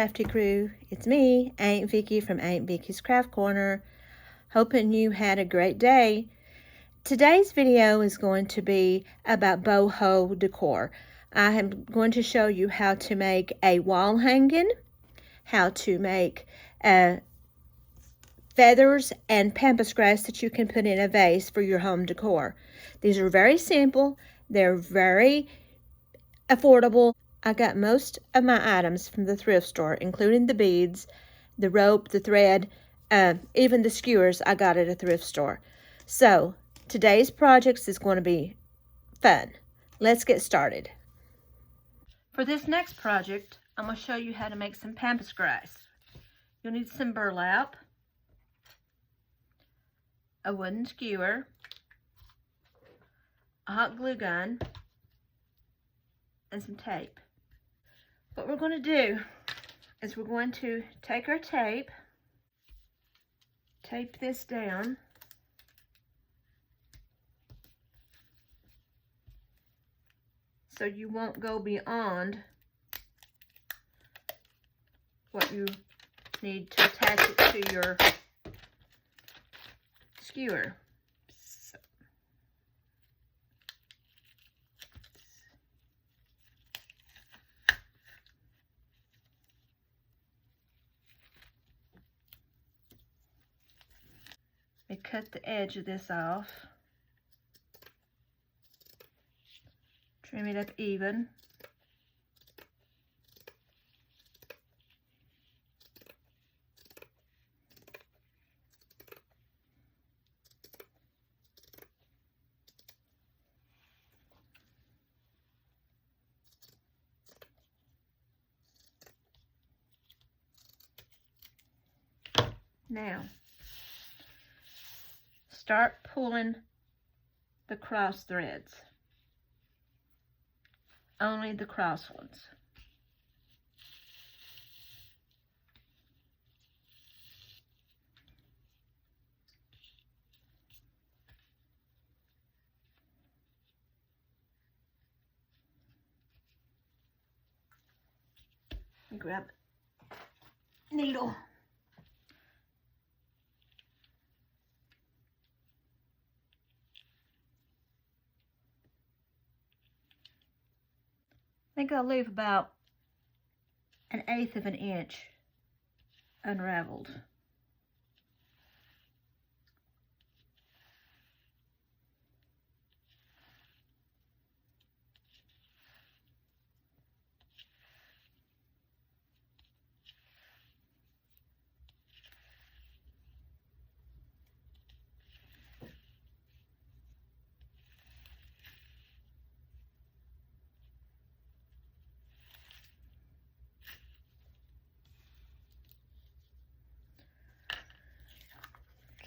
crafty crew. It's me, Aunt Vicky from Aunt Vicky's Craft Corner. Hoping you had a great day. Today's video is going to be about boho decor. I am going to show you how to make a wall hanging, how to make feathers and pampas grass that you can put in a vase for your home decor. These are very simple. They're very affordable. I got most of my items from the thrift store, including the beads, the rope, the thread, even the skewers I got at a thrift store. So today's projects is going to be fun. Let's get started. For this next project, I'm going to show you how to make some pampas grass. You'll need some burlap, a wooden skewer, a hot glue gun, and some tape. What we're going to do is we're going to take our tape this down, so you won't go beyond what you need to attach it to your skewer. We cut the edge of this off, trim it up even. Now, start pulling the cross threads, only the cross ones. Grab a needle. I think I'll leave about 1/8 of an inch unraveled.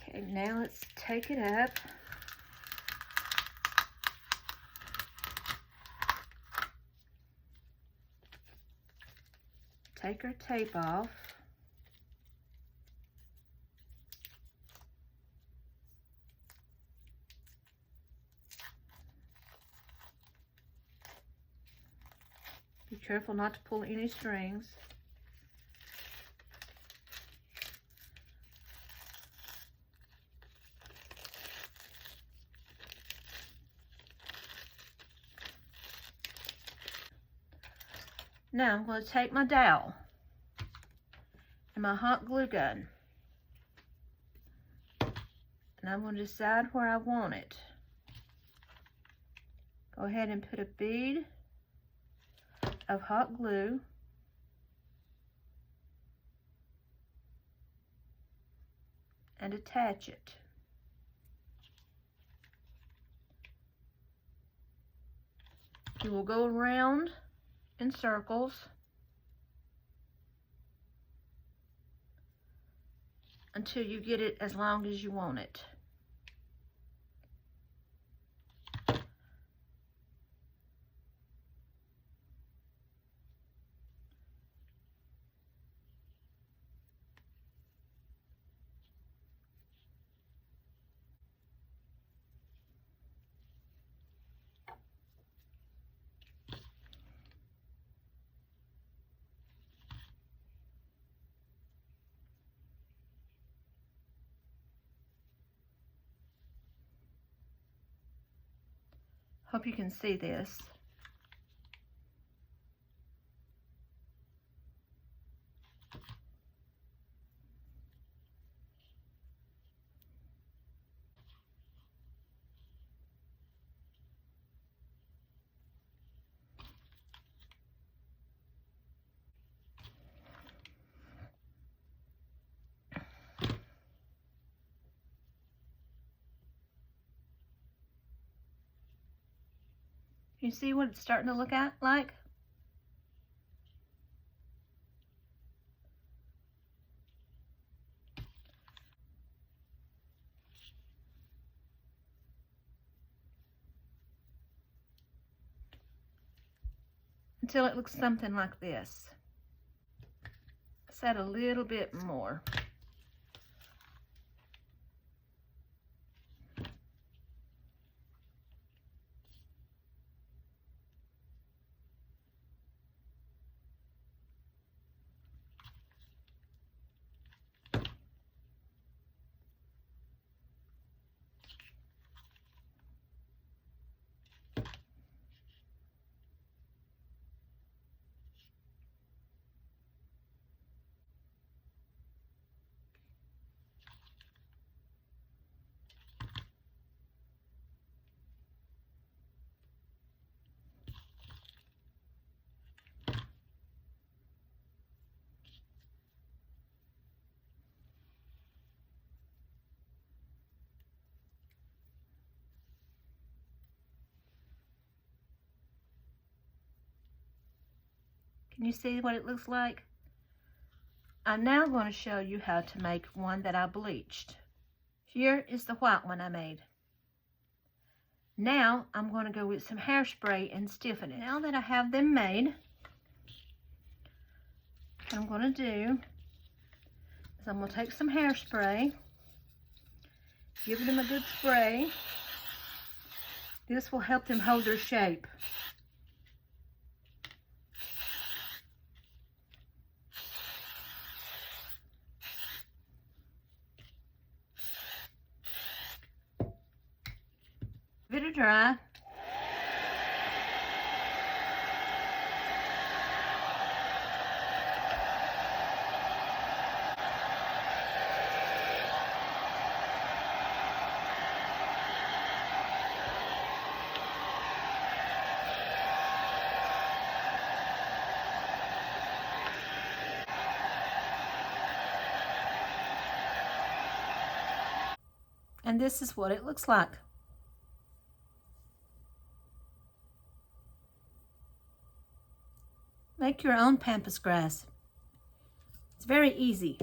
Okay, now let's take it up. Take our tape off. Be careful not to pull any strings. Now I'm going to take my dowel and my hot glue gun, and I'm going to decide where I want it. Go ahead and put a bead of hot glue and attach it. You will go around in circles until you get it as long as you want it. Hope you can see this. You see what it's starting to look like? Until it looks something like this. Let's add a little bit more. Can you see what it looks like? I'm now going to show you how to make one that I bleached. Here is the white one I made. Now I'm going to go with some hairspray and stiffen it. Now that I have them made, what I'm going to do is I'm going to take some hairspray, give them a good spray. This will help them hold their shape. Give it a dry. And this is what it looks like. Make your own pampas grass. It's very easy.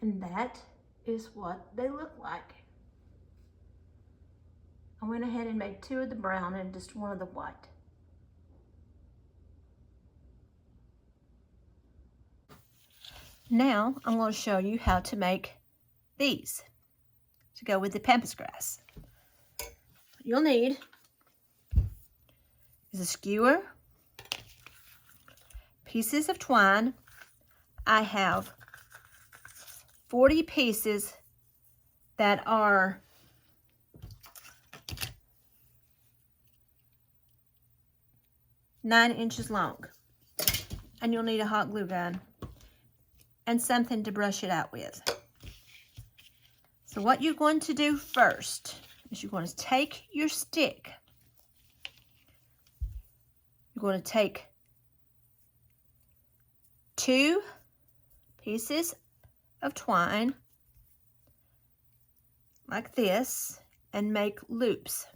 And that is what they look like. I went ahead and made 2 of the brown and just 1 of the white. Now I'm going to show you how to make these to go with the pampas grass. What you'll need is a skewer, pieces of twine. I have 40 pieces that are nine inches long. And you'll need a hot glue gun and something to brush it out with. So what you're going to do first is you're going to take your stick. You're going to take 2 pieces of twine like this and make loops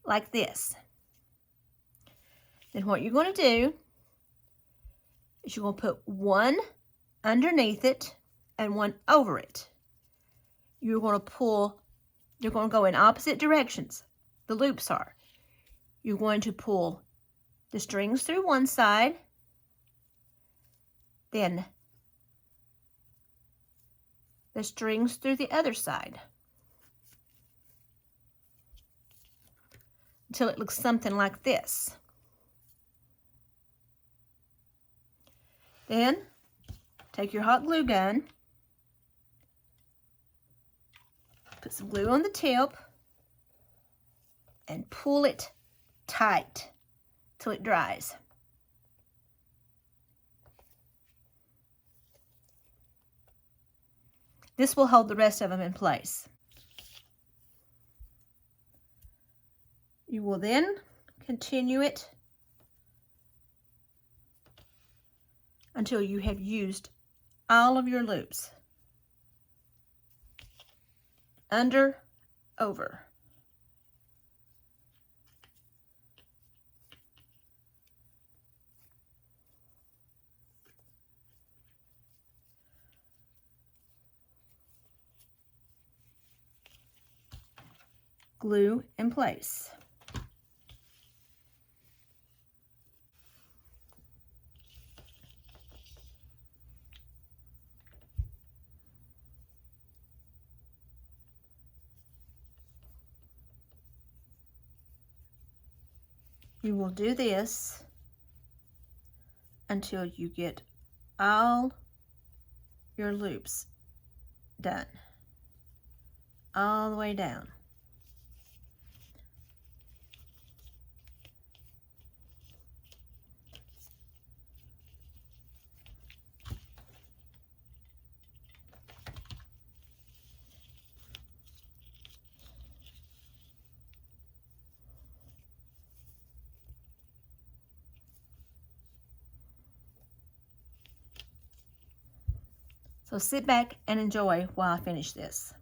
like this. Then what you're going to do is you're going to put 1 underneath it and 1 over it. You're going to pull, you're going to go in opposite directions. The loops are. You're going to pull the strings through one side, then the strings through the other side until it looks something like this. Then take your hot glue gun Put some glue on the tip and pull it tight till it dries. This will hold the rest of them in place. You will then continue it until you have used all of your loops. Under, over. Glue in place. You will do this until you get all your loops done, all the way down. So sit back and enjoy while I finish this.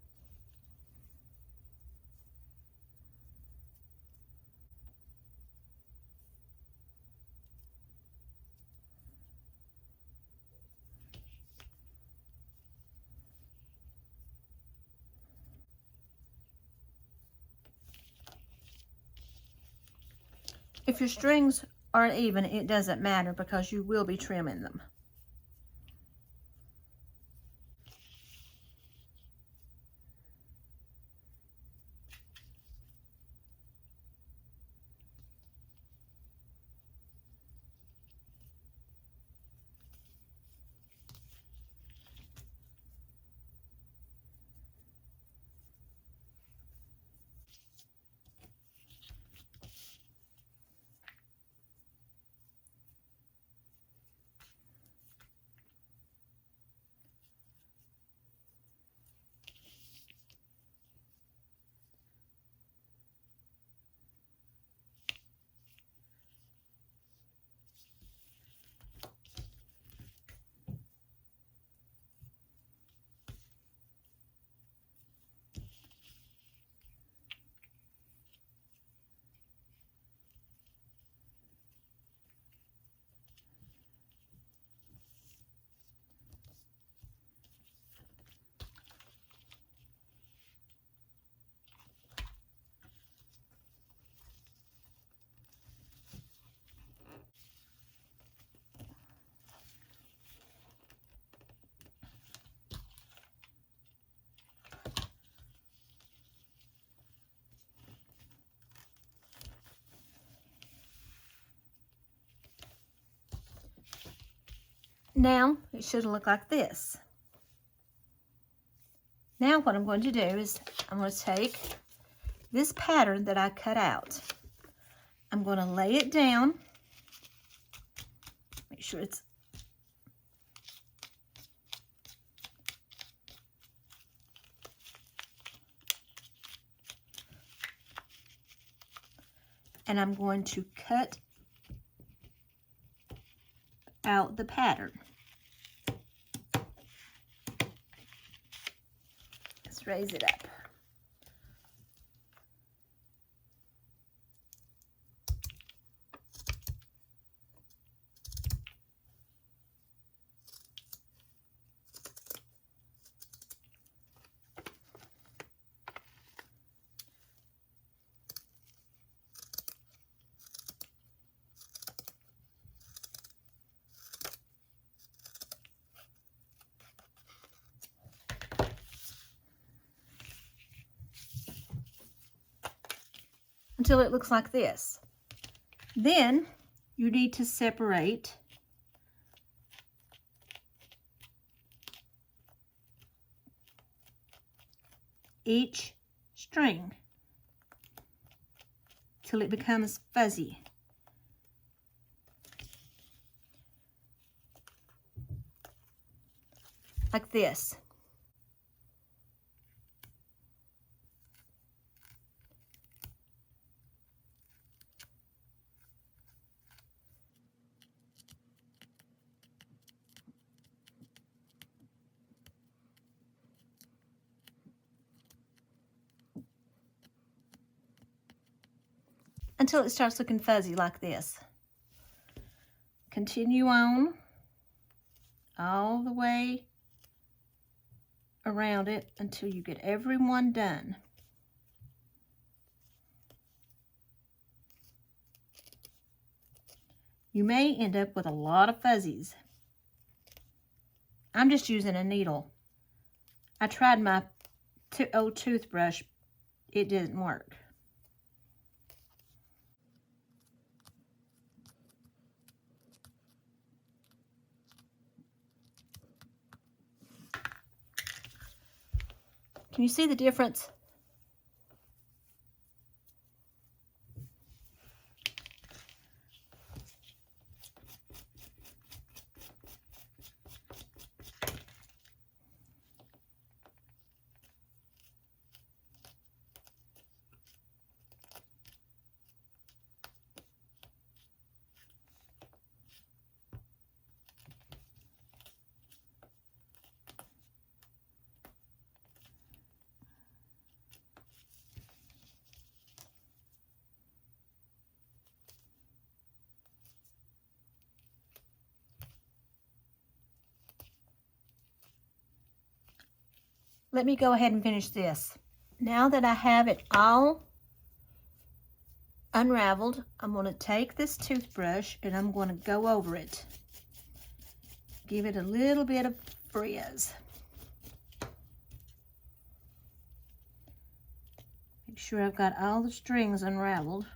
If your strings aren't even, it doesn't matter because you will be trimming them. Now it should look like this. Now what I'm going to do is I'm going to take this pattern that I cut out. I'm going to lay it down. Make sure it's and I'm going to cut out the pattern. Let's raise it up. Until it looks like this. Then you need to separate each string till it becomes fuzzy. Like this. Until it starts looking fuzzy like this. Continue on all the way around it until you get every one done. You may end up with a lot of fuzzies. I'm just using a needle. I tried my old toothbrush. It didn't work. Can you see the difference? Let me go ahead and finish this. Now that I have it all unraveled, I'm going to take this toothbrush and I'm going to go over it. Give it a little bit of frizz. Make sure I've got all the strings unraveled.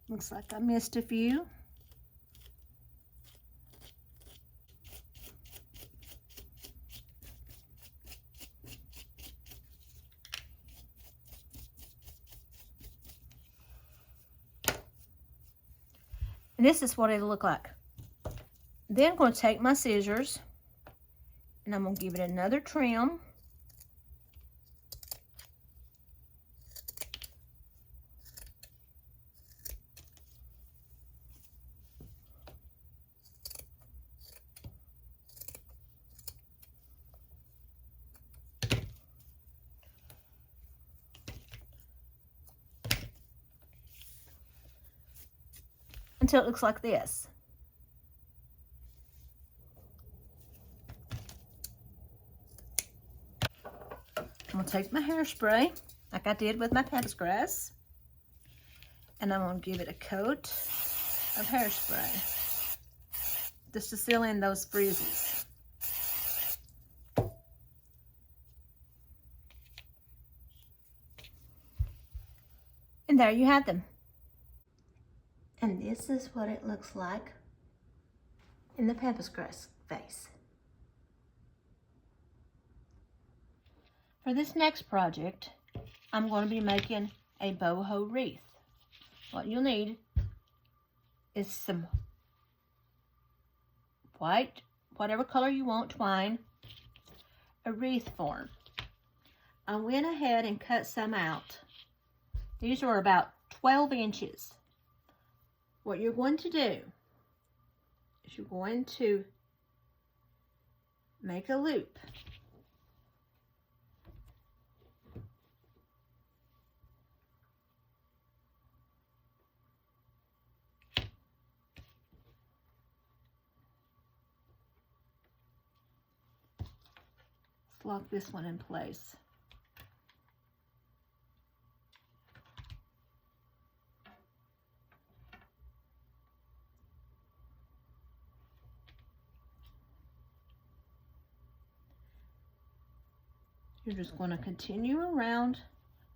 Looks like I missed a few. And this is what it'll look like. Then I'm going to take my scissors and I'm going to give it another trim. Until it looks like this. I'm going to take my hairspray, like I did with my Pampus Grass, and I'm going to give it a coat of hairspray, just to seal in those frizzes. And there you have them. And this is what it looks like in the Pampus Grass vase. For this next project, I'm going to be making a boho wreath. What you'll need is some white, whatever color you want, twine, a wreath form. I went ahead and cut some out. These are about 12 inches. What you're going to do is you're going to make a loop. Let's lock this one in place. You're just going to continue around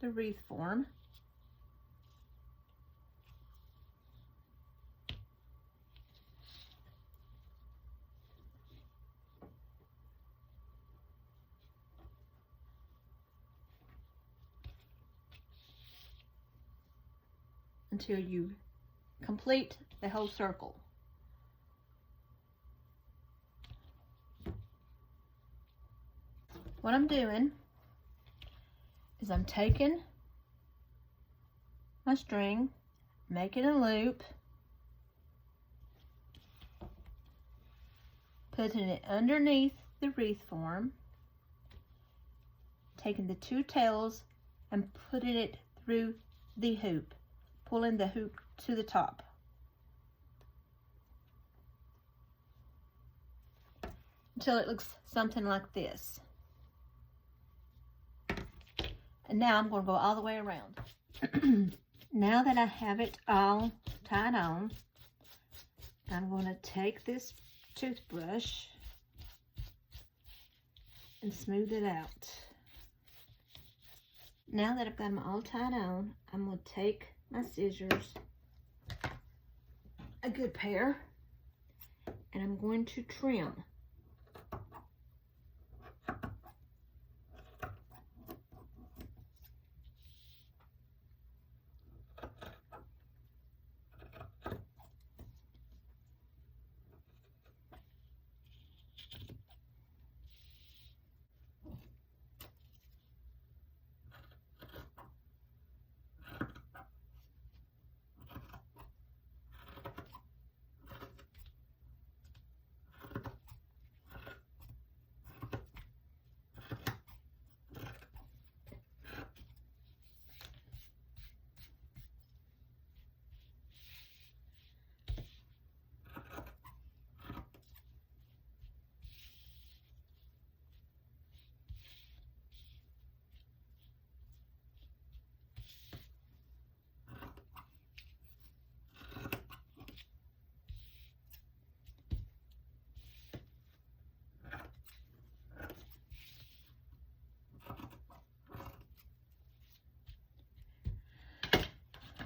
the wreath form. until you complete the whole circle. What I'm doing is I'm taking my string, making a loop, putting it underneath the wreath form, taking the two tails and putting it through the hoop, pulling the hoop to the top. Until it looks something like this. And now I'm going to go all the way around. Now that I have it all tied on, I'm going to take this toothbrush and smooth it out. Now that I've got them all tied on, I'm going to take my scissors, a good pair, and I'm going to trim.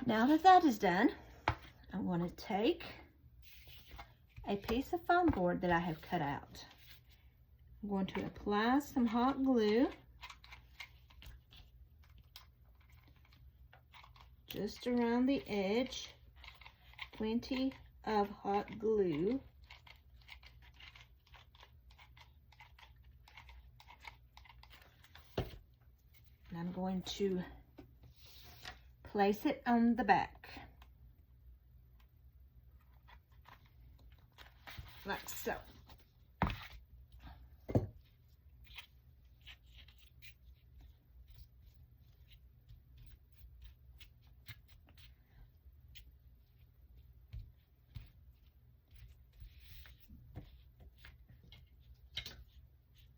Now that that is done, I'm going to take a piece of foam board that I have cut out. I'm going to apply some hot glue just around the edge, plenty of hot glue. And I'm going to place it on the back, like so.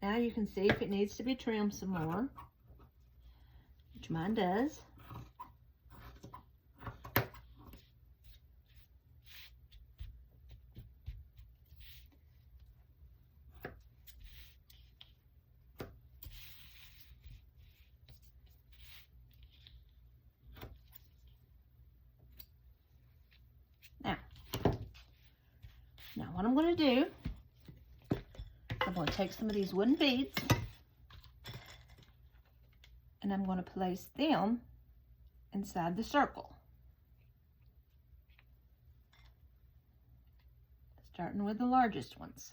Now you can see if it needs to be trimmed some more, which mine does. Now what I'm going to do, I'm going to take some of these wooden beads and I'm going to place them inside the circle. Starting with the largest ones.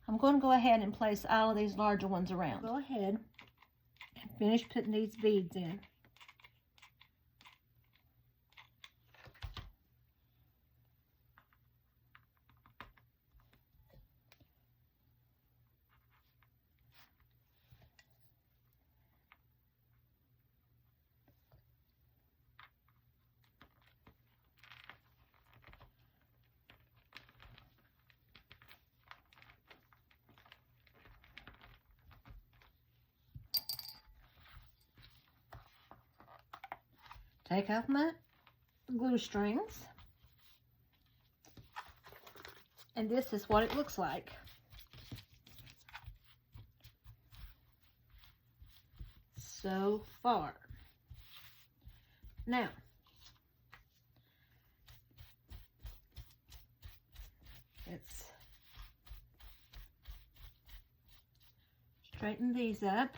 I'm going to go ahead and place all of these larger ones around. Go ahead and finish putting these beads in. Take off my glue strings, and this is what it looks like. So far. Now, let's straighten these up.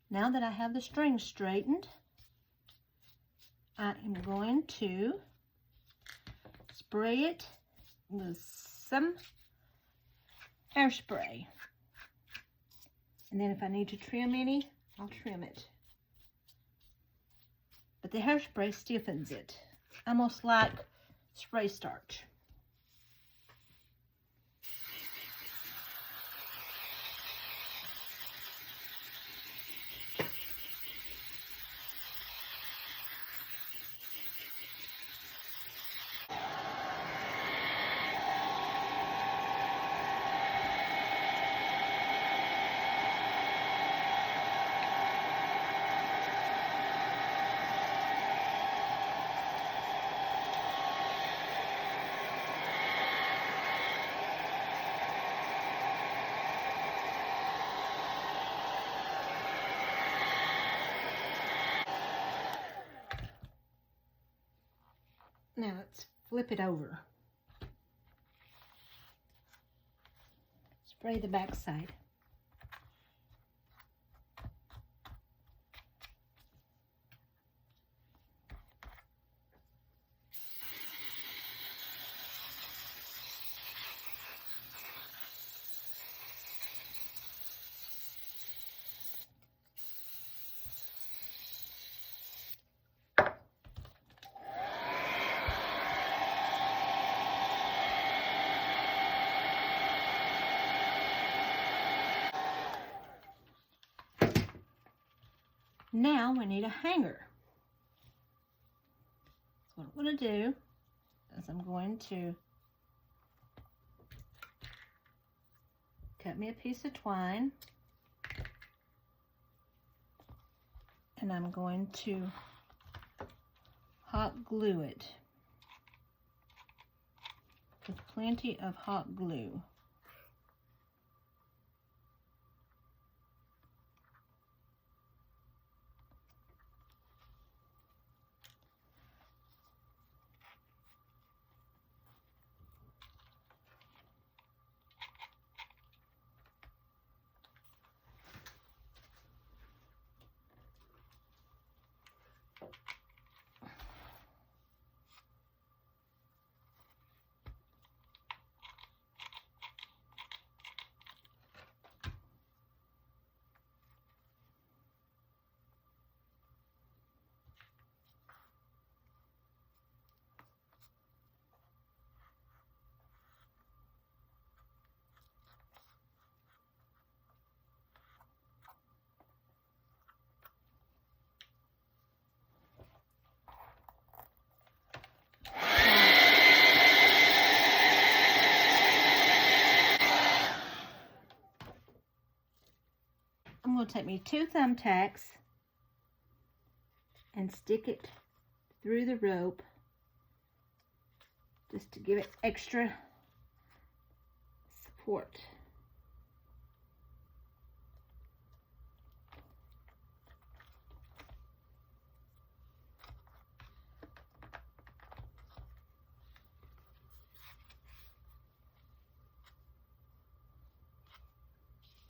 Now that I have the string straightened, I am going to spray it with some hairspray. And then if I need to trim any, I'll trim it. But the hairspray stiffens it, almost like spray starch. Now let's flip it over. Spray the back side. Now we need a hanger. So what I'm going to do is I'm going to cut me a piece of twine, and I'm going to hot glue it with plenty of hot glue. I'm going to take me 2 thumbtacks and stick it through the rope just to give it extra support.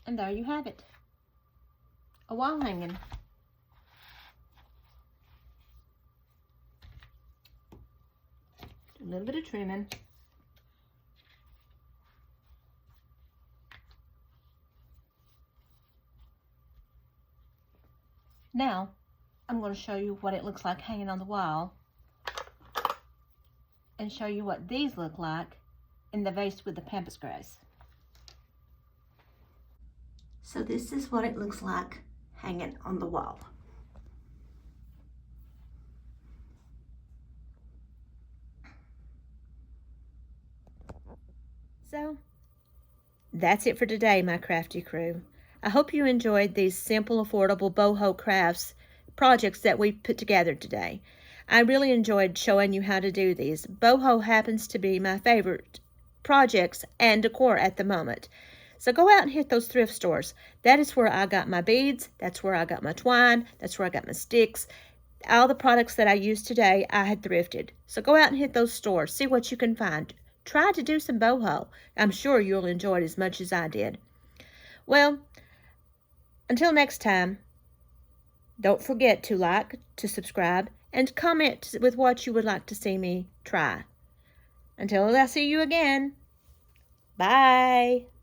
And there you have it. A wall hanging. Do a little bit of trimming. Now, I'm going to show you what it looks like hanging on the wall and show you what these look like in the vase with the Pampus Grass. So this is what it looks like hanging on the wall. So, that's it for today, my crafty crew. I hope you enjoyed these simple, affordable Boho Crafts projects that we put together today. I really enjoyed showing you how to do these. Boho happens to be my favorite projects and decor at the moment. So go out and hit those thrift stores. That is where I got my beads. That's where I got my twine. That's where I got my sticks. All the products that I used today, I had thrifted. So go out and hit those stores. See what you can find. Try to do some boho. I'm sure you'll enjoy it as much as I did. Well, until next time, don't forget to like, to subscribe, and comment with what you would like to see me try. Until I see you again, bye.